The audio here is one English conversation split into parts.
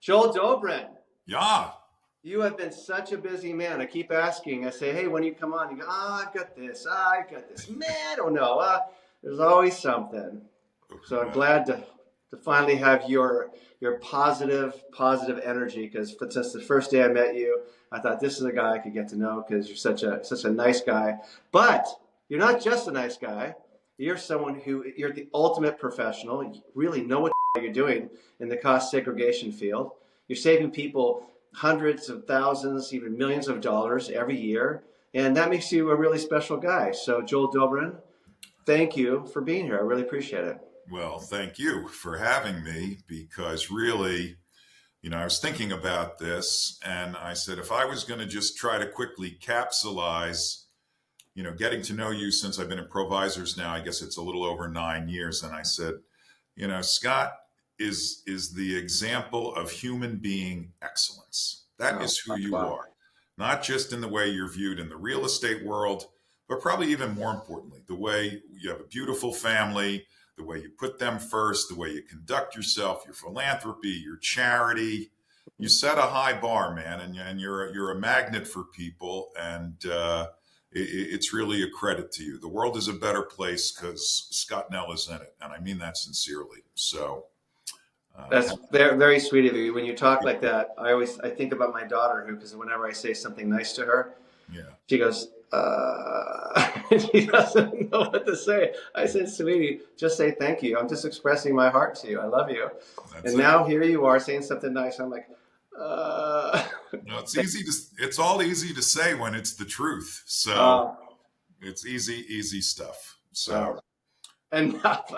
Joel Dobrin, Yeah. you have been such a busy man. I keep asking. I say, hey, when you come on? You go, I've got this. I've got this. Man, I don't know. There's always something. So I'm Well, glad to finally have your positive energy, because since the first day I met you, I thought this is a guy I could get to know because you're such a nice guy. But you're not just a nice guy. You're someone you're the ultimate professional. You really know what you're doing in the cost segregation field. You're saving people hundreds of thousands, even millions of dollars every year, and that makes you a really special guy. So Joel Dobrin, thank you for being here. I really appreciate it. well, thank you for having me because really, I was thinking about this and I said, if I was going to just try to quickly capsulize, getting to know you since I've been in Provisors now, I guess it's a little over 9 years. And I said, Scott is the example of human being excellence. That is who you Wow. are, not just in the way you're viewed in the real estate world, but probably even more importantly, the way you have a beautiful family, the way you put them first, the way you conduct yourself, your philanthropy, your charity. You set a high bar, man, and you're a magnet for people, and it's really a credit to you. The world is a better place because Scott Nell is in it, and I mean that sincerely. So That's very, very sweet of you. When you talk like that, I think about my daughter, because whenever I say something nice to her, yeah, she goes, she doesn't know what to say. I said, sweetie, just say thank you. I'm just expressing my heart to you. I love you. that's And it. now here you are saying something nice. I'm like, uh, It's all easy to say when it's the truth. So uh, it's easy stuff. So uh, enough,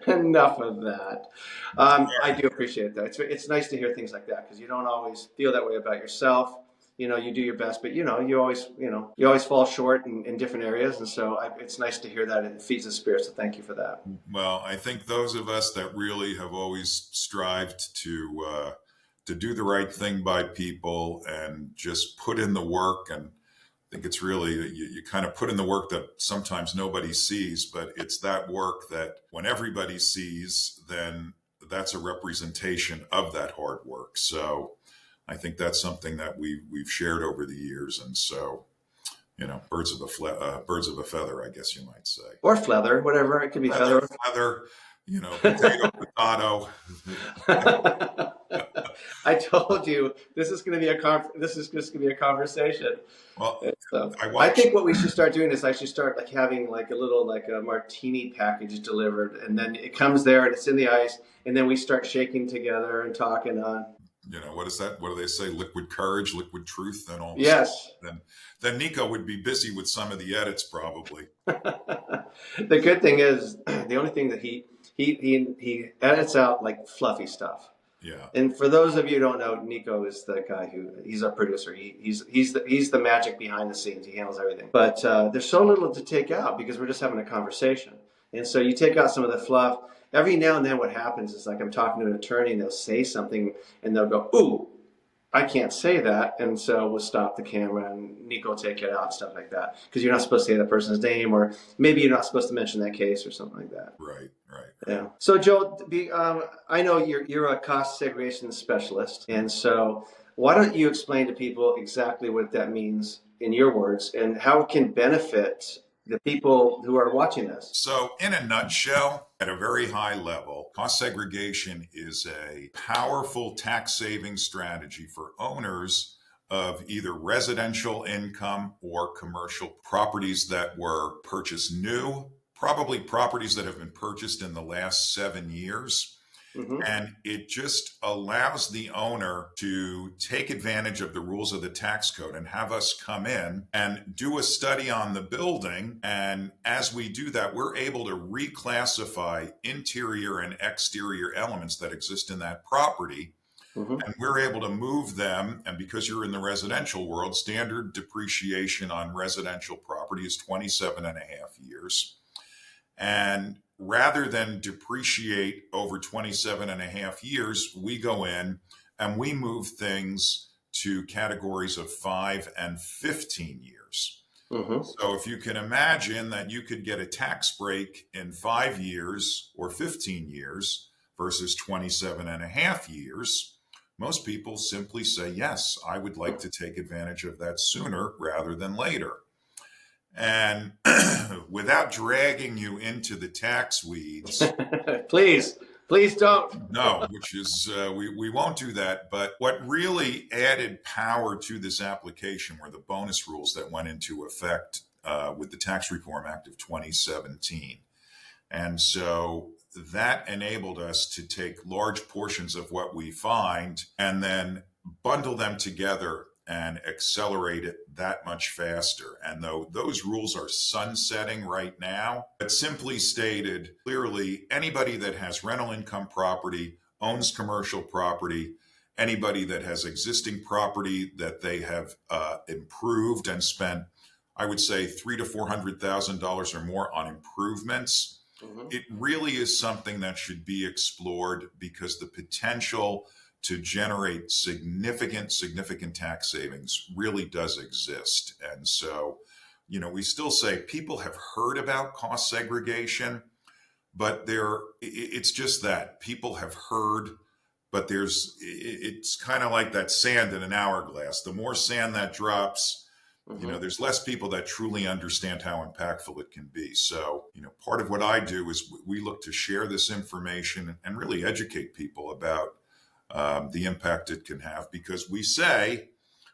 enough of that. I do appreciate that. It's nice to hear things like that, because you don't always feel that way about yourself. You do your best, but you always fall short in different areas, and so it's nice to hear that. It feeds the spirit. So thank you for that. well, I think those of us that really have always strived to do the right thing by people and just put in the work. And I think it's really, you kind of put in the work that sometimes nobody sees, but it's that work that when everybody sees, then that's a representation of that hard work. So I think that's something that we've shared over the years. And so, birds of a feather, I guess you might say. Or feather, whatever. It could be Feather, feather. feather, potato, potato. I told you this is going to be this is just going to be a conversation. Well, So I I watched. think what we should start doing is I should start like having like a little like a martini package delivered, and then it comes there and it's in the ice, and then we start shaking together and talking on. What is that? What do they say? Liquid courage, liquid truth, and all of a sudden, Yes. then Nico would be busy with some of the edits, probably. The good thing is the only thing that he edits out like fluffy stuff. Yeah, And for those of you who don't know, Nico is the guy he's our producer. He's the magic behind the scenes. He handles everything. But there's so little to take out because we're just having a conversation. And so you take out some of the fluff. Every now and then, what happens is like I'm talking to an attorney and they'll say something and they'll go, "Ooh, I can't say that," and so we'll stop the camera and Nico will take it out, stuff like that, because you're not supposed to say that person's name, or maybe you're not supposed to mention that case or something like that. right, right. Yeah. So Joe, I know you're a cost segregation specialist, and so why don't you explain to people exactly what that means in your words and how it can benefit the people who are watching this? So, in a nutshell, at a very high level, cost segregation is a powerful tax saving strategy for owners of either residential income or commercial properties that were purchased new, probably properties that have been purchased in the last 7 years. Mm-hmm. And it just allows the owner to take advantage of the rules of the tax code and have us come in and do a study on the building. And as we do that, we're able to reclassify interior and exterior elements that exist in that property. Mm-hmm. And we're able to move them. And because you're in the residential world, standard depreciation on residential property is 27 and a half years. And rather than depreciate over 27 and a half years, we go in and we move things to categories of 5 and 15 years. Mm-hmm. So if you can imagine that you could get a tax break in 5 years or 15 years versus 27 and a half years, most people simply say, yes, I would like to take advantage of that sooner rather than later. And without dragging you into the tax weeds, Please, please don't. no, which is, we won't do that. But what really added power to this application were the bonus rules that went into effect with the Tax Reform Act of 2017. And so that enabled us to take large portions of what we find and then bundle them together and accelerate it that much faster. And though those rules are sunsetting right now, but simply stated clearly, anybody that has rental income property, owns commercial property, anybody that has existing property that they have improved and spent, I would say, $300,000 to $400,000 or more on improvements. Mm-hmm. It really is something that should be explored because the potential to generate significant tax savings really does exist. And so, we still say people have heard about cost segregation, but it's just that people have heard, but it's kind of like that sand in an hourglass. The more sand that drops, mm-hmm. There's less people that truly understand how impactful it can be. So, part of what I do is we look to share this information and really educate people about the impact it can have, because we say,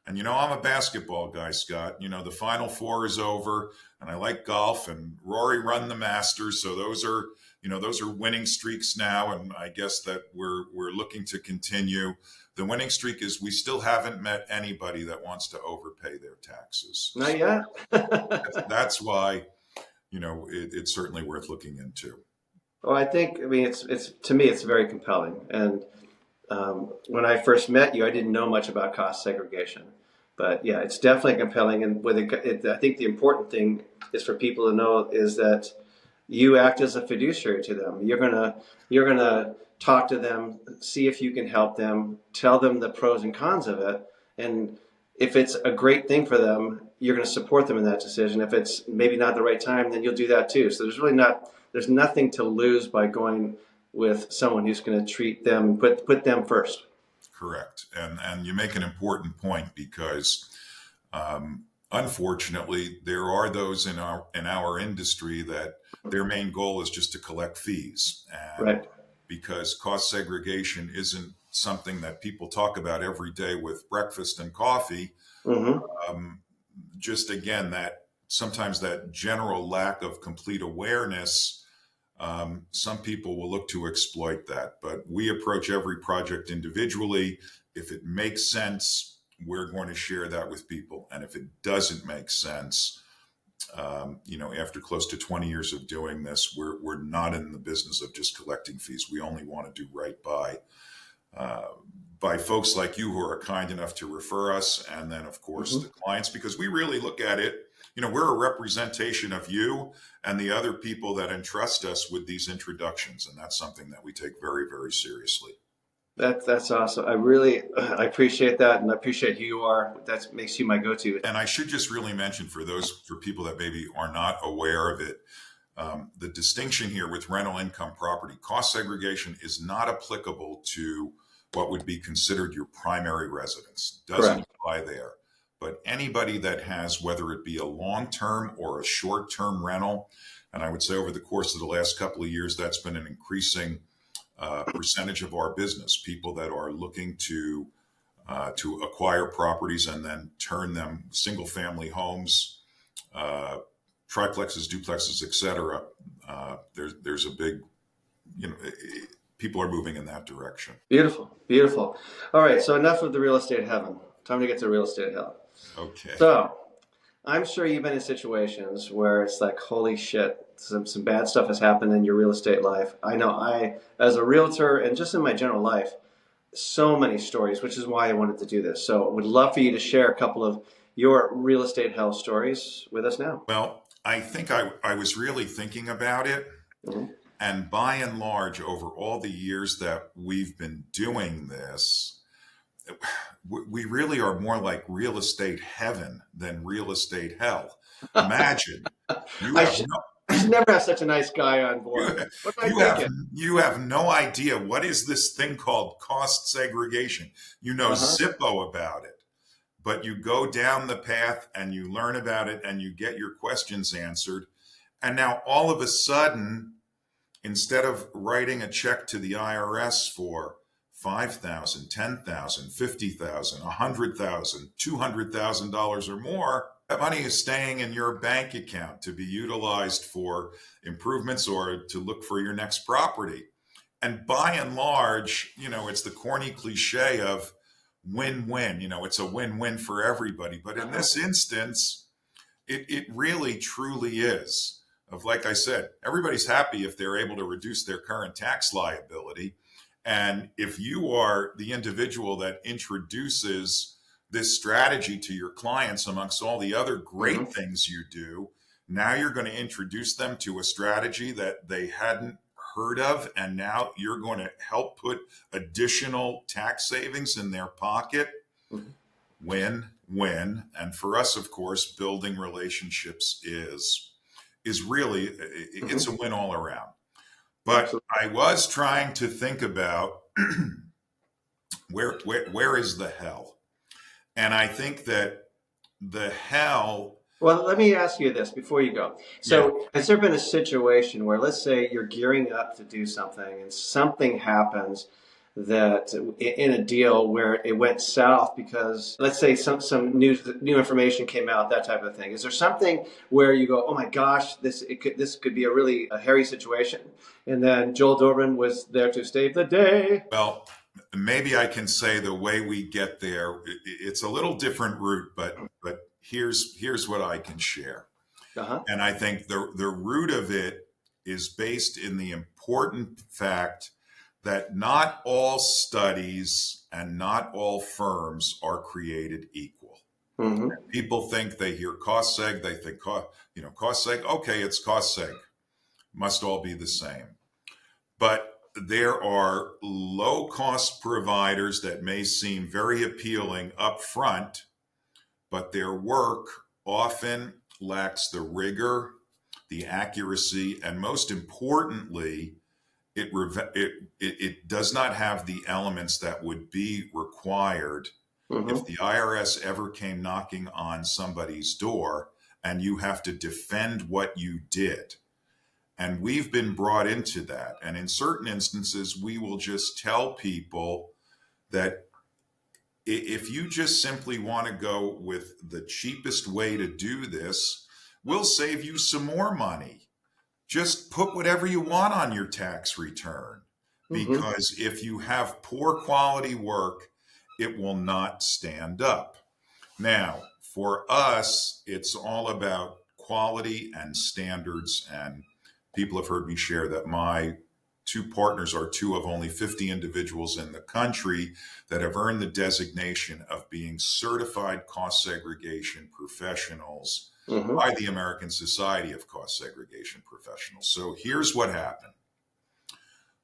and I'm a basketball guy, Scott, the Final Four is over and I like golf, and Rory run the Masters. So those are winning streaks now. And I guess that we're looking to continue. The winning streak is we still haven't met anybody that wants to overpay their taxes. Not yet. That's why, it's certainly worth looking into. Well, it's to me, it's very compelling. And when I first met you, I didn't know much about cost segregation, but yeah, it's definitely compelling. And I think the important thing is for people to know is that you act as a fiduciary to them. You're gonna talk to them, see if you can help them, tell them the pros and cons of it, and if it's a great thing for them, you're going to support them in that decision. If it's maybe not the right time, then you'll do that too. So there's nothing to lose by going with someone who's going to treat them and put them first. Correct. And you make an important point, because unfortunately there are those in our industry that their main goal is just to collect fees. And right. Because cost segregation isn't something that people talk about every day with breakfast and coffee. Mm-hmm. Just again, that sometimes that general lack of complete awareness, some people will look to exploit that, but we approach every project individually. If it makes sense, we're going to share that with people. And if it doesn't make sense, after close to 20 years of doing this, we're not in the business of just collecting fees. We only want to do right by folks like you who are kind enough to refer us. And then of course mm-hmm. the clients, because we really look at it, we're a representation of you and the other people that entrust us with these introductions. And that's something that we take very, very seriously. That's awesome. I appreciate that. And I appreciate who you are. That makes you my go-to. And I should just really mention for people that maybe are not aware of it, the distinction here with rental income property, cost segregation is not applicable to what would be considered your primary residence. Doesn't Correct. Apply there. But anybody that has, whether it be a long-term or a short-term rental, and I would say over the course of the last couple of years, that's been an increasing percentage of our business. People that are looking to acquire properties and then turn them single-family homes, triplexes, duplexes, etc. There's a big, people are moving in that direction. Beautiful, beautiful. All right, so enough of the real estate heaven. Time to get to real estate hell. Okay. So, I'm sure you've been in situations where it's like, holy shit, some bad stuff has happened in your real estate life. I know as a realtor and just in my general life, so many stories, which is why I wanted to do this. So I would love for you to share a couple of your real estate hell stories with us now. Well, I think I was really thinking about it. Mm-hmm. And by and large, over all the years that we've been doing this, we really are more like real estate heaven than real estate hell. Imagine I should never have such a nice guy on board. You, What am I you have thinking? you have no idea what is this thing called cost segregation. You know Uh-huh. zippo about it, but you go down the path and you learn about it and you get your questions answered. And now all of a sudden, instead of writing a check to the IRS for 5,000, 10,000, 50,000, 100,000, $200,000 or more, that money is staying in your bank account to be utilized for improvements or to look for your next property. And by and large, it's the corny cliche of win-win. It's a win-win for everybody. But in this instance, it really truly is. Of, like I said, everybody's happy if they're able to reduce their current tax liability. And if you are the individual that introduces this strategy to your clients amongst all the other great things you do, now you're going to introduce them to a strategy that they hadn't heard of. And now you're going to help put additional tax savings in their pocket. Win, win. And for us, of course, building relationships is really, it's a win all around. But Absolutely. I was trying to think about where is the hell? And I think that the hell. Well, let me ask you this before you go. So, Yeah. has there been a situation where, let's say, you're gearing up to do something and something happens that in a deal where it went south because, let's say, some new information came out, that type of thing? Is there something where you go, oh my gosh, this could be a hairy situation, and then Joel Dobrin was there to save the day? Well, maybe I can say the way we get there, it's a little different route, but here's what I can share. Uh-huh. And I think the root of it is based in the important fact that not all studies and not all firms are created equal. Mm-hmm. People think, they hear cost seg, they think cost seg, okay, it's cost seg, must all be the same. But there are low cost providers that may seem very appealing up front, but their work often lacks the rigor, the accuracy, and most importantly, it does not have the elements that would be required if the IRS ever came knocking on somebody's door and you have to defend what you did. And we've been brought into that. And in certain instances, we will just tell people that if you just simply want to go with the cheapest way to do this, we'll save you some more money. Just put whatever you want on your tax return. Because if you have poor quality work, it will not stand up. Now, for us, it's all about quality and standards. And people have heard me share that my two partners are two of only 50 individuals in the country that have earned the designation of being certified cost segregation professionals by the American Society of Cost Segregation Professionals. So here's what happened.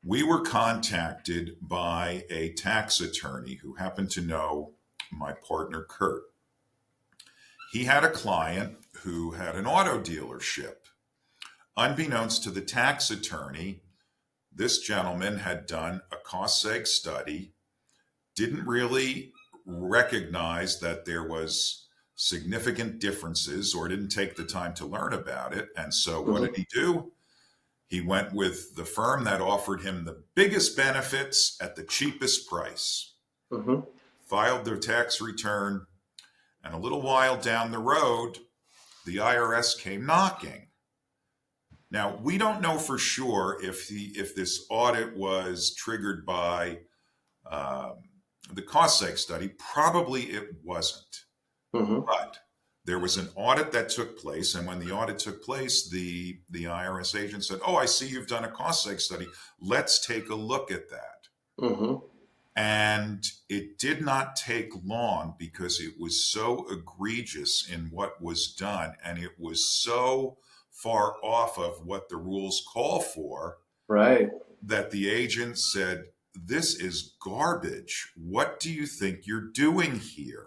We were contacted by a tax attorney who happened to know my partner, Kurt. He had a client who had an auto dealership. Unbeknownst to the tax attorney, this gentleman had done a cost seg study, didn't really recognize that there was significant differences or didn't take the time to learn about it. And so what did he do? He went with the firm that offered him the biggest benefits at the cheapest price, filed their tax return, and a little while down the road, the IRS came knocking. Now, we don't know for sure if this audit was triggered by the cost seg study. Probably it wasn't. But there was an audit that took place. And when the audit took place, the IRS agent said, oh, I see you've done a cost seg study. Let's take a look at that. And it did not take long because it was so egregious in what was done. And it was so far off of what the rules call for, right, that the agent said, this is garbage. What do you think you're doing here?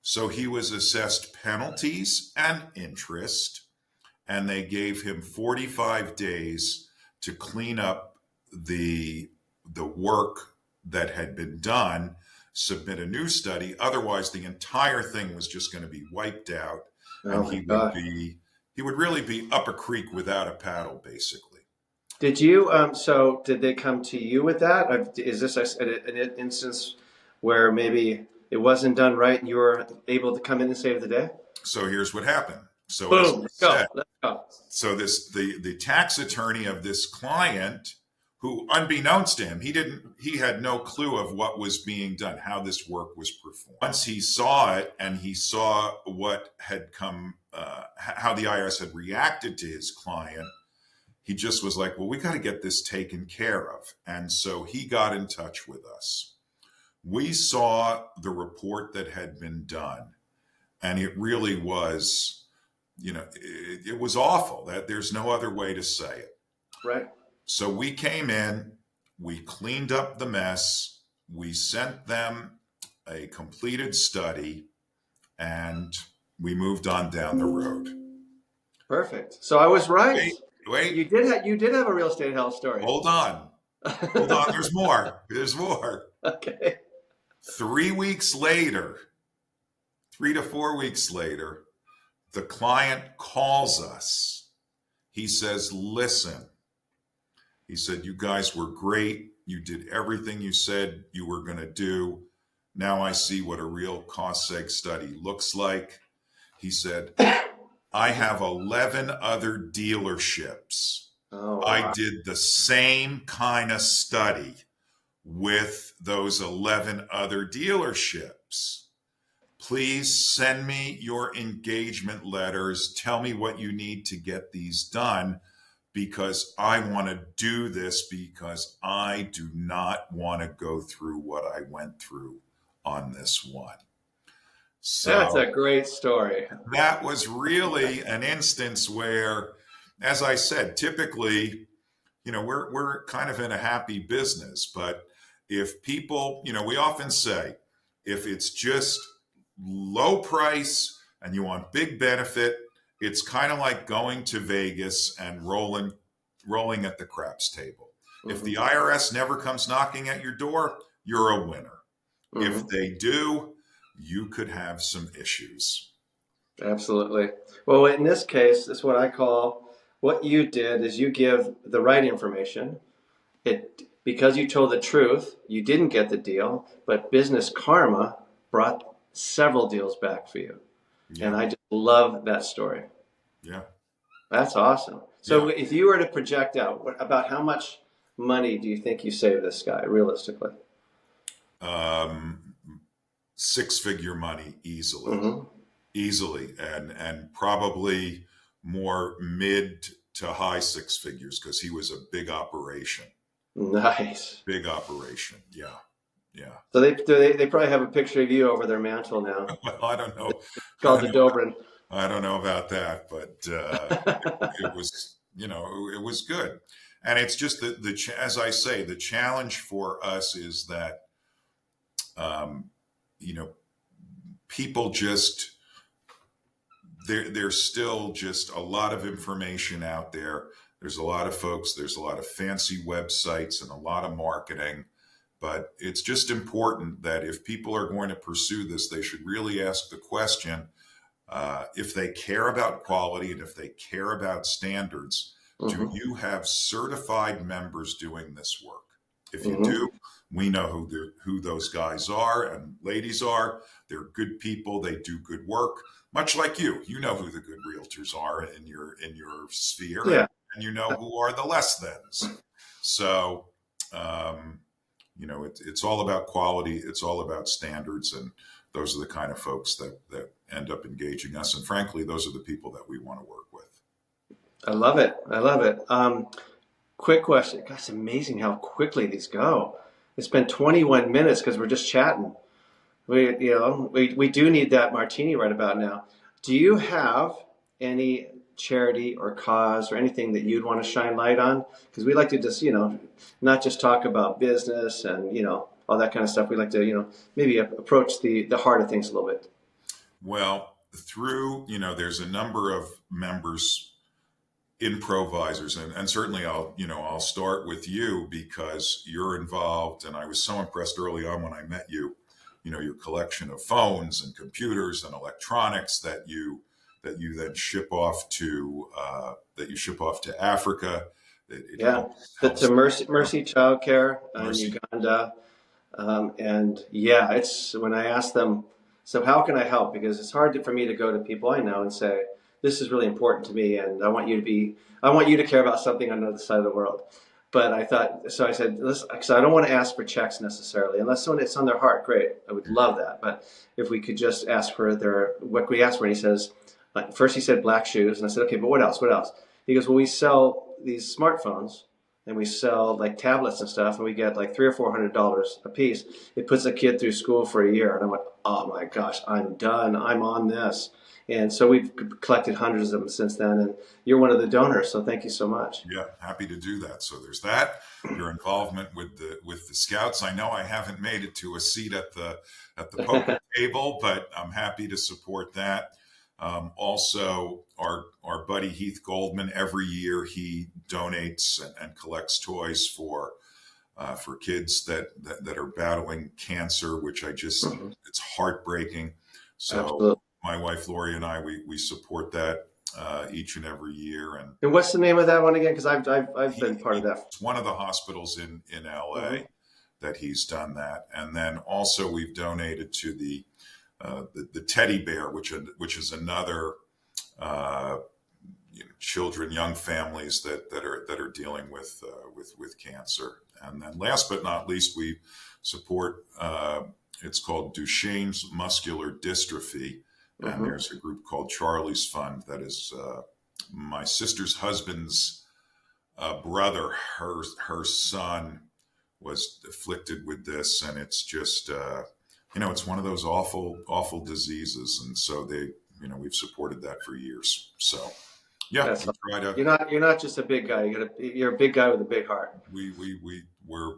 So he was assessed penalties and interest, and they gave him 45 days to clean up the work that had been done, submit a new study. Otherwise, the entire thing was just going to be wiped out, Oh and my God. he would really be up a creek without a paddle, basically. Did you, so did they come to you with that? Is this an instance where maybe it wasn't done right and you were able to come in and save the day? So here's what happened. So as Boom, I let's said, go. Let's go. so the tax attorney of this client, who unbeknownst to him, he had no clue of what was being done, how this work was performed. Once he saw it and he saw what had come, how the IRS had reacted to his client, he just was like, well, we got to get this taken care of. And so he got in touch with us. We saw the report that had been done, and it really was, it was awful. That there's no other way to say it. Right. So we came in, we cleaned up the mess, we sent them a completed study, and we moved on down the road. Perfect. So I was right. Wait, You did have a real estate health story. hold on. Hold on, there's more. There's more. Okay. 3 weeks later, 3 to 4 weeks later, the client calls us. He says, listen, he said, you guys were great. You did everything you said you were going to do. Now I see what a real cost seg study looks like. He said, I have 11 other dealerships. Oh, wow. I did the same kind of study with those 11 other dealerships. Please send me your engagement letters. Tell me what you need to get these done, because I want to do this, because I do not want to go through what I went through on this one. So That's a great story. that was really an instance where, as I said, typically, we're kind of in a happy business, but if people, we often say, if it's just low price and you want big benefit, it's kind of like going to Vegas and rolling at the craps table. Mm-hmm. If the IRS never comes knocking at your door, you're a winner. Mm-hmm. If they do, you could have some issues. Absolutely. Well, in this case, that's what I call, what you did is you give the right information. Because you told the truth, you didn't get the deal, but business karma brought several deals back for you. Yeah. And I just love that story. Yeah. That's awesome. So if you were to project out, about how much money do you think you saved this guy, realistically? 6-figure money, easily. Mm-hmm. Easily. And probably more mid to high 6 figures, because he was a big operation. Nice. Big operation. Yeah. Yeah. So they probably have a picture of you over their mantle now. Well, I don't know. It's called the Dobrin. I don't know about that, but it was, it was good. And it's just as I say, the challenge for us is that, people just, there's still just a lot of information out there. There's a lot of folks, there's a lot of fancy websites and a lot of marketing, but it's just important that if people are going to pursue this, they should really ask the question, if they care about quality and if they care about standards, mm-hmm. do you have certified members doing this work? If you mm-hmm. do, we know who those guys are and ladies are. They're good people. They do good work. Much like you know who the good realtors are in your sphere, yeah. And you know who are the less thans. So, it's all about quality. It's all about standards, and those are the kind of folks that end up engaging us. And frankly, those are the people that we want to work with. I love it. Quick question. God, it's amazing how quickly these go. It's been 21 minutes because we're just chatting. We do need that martini right about now. Do you have any charity or cause or anything that you'd want to shine light on? Because we like to just, not just talk about business and, all that kind of stuff. We like to, maybe approach the heart of things a little bit. Well, there's a number of members improvisers, and certainly I'll start with you because you're involved, and I was so impressed early on when I met you. Your collection of phones and computers and electronics that you then ship off to Africa. It Yeah, helps to Mercy Child Care in Mercy. Uganda. And yeah, it's when I ask them, so how can I help? Because it's hard for me to go to people I know and say, this is really important to me, and I want you to care about something on the other side of the world. But I said, listen, because I don't want to ask for checks necessarily, unless it's on their heart. Great, I would love that. But if we could just ask for what we asked for, and he says, first he said black shoes, and I said, okay, but what else? What else? He goes, well, we sell these smartphones, and we sell like tablets and stuff, and we get like $300 or $400 a piece. It puts a kid through school for a year. And I went, oh my gosh, I'm done. I'm on this. And so we've collected hundreds of them since then. And you're one of the donors, so thank you so much. Yeah, happy to do that. So there's that. Your involvement with the Scouts. I know I haven't made it to a seat at the poker table, but I'm happy to support that. Also, our buddy Heath Goldman, every year he donates and collects toys for kids that are battling cancer, which it's heartbreaking. So Absolutely. My wife Lori and I, we support that each and every year. And what's the name of that one again? Because I've been part of that. It's one of the hospitals in LA that he's done that, and then also we've donated to the teddy bear, which is another children, young families that are dealing with cancer. And then last but not least, we support it's called Duchenne's muscular dystrophy, and there's a group called Charlie's Fund that is my sister's husband's brother. Her son was afflicted with this, and it's just it's one of those awful diseases, and so we've supported that for years. So yeah, you're not just a big guy. You're a big guy with a big heart. We're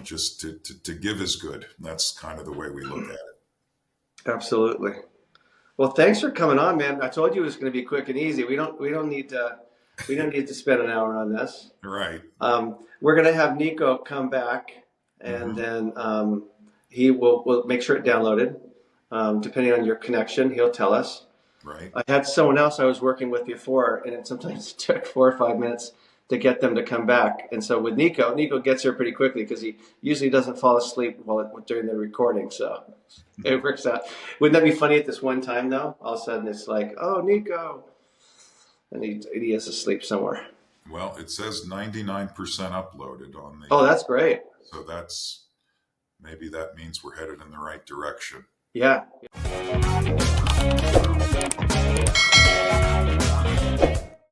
just to give is good. That's kind of the way we look at it. Absolutely. Well, thanks for coming on, man. I told you it was going to be quick and easy. We don't need to spend an hour on this. Right. We're going to have Nico come back, and then he will make sure it downloaded. Depending on your connection, he'll tell us. Right. I had someone else I was working with before, and it sometimes took 4 or 5 minutes to get them to come back. And so with Nico gets here pretty quickly because he usually doesn't fall asleep during the recording. So it works out. Wouldn't that be funny at this one time, though? All of a sudden it's like, oh, Nico. And he is asleep somewhere. Well, it says 99% uploaded on the... Oh, that's great. So maybe that means we're headed in the right direction. Yeah.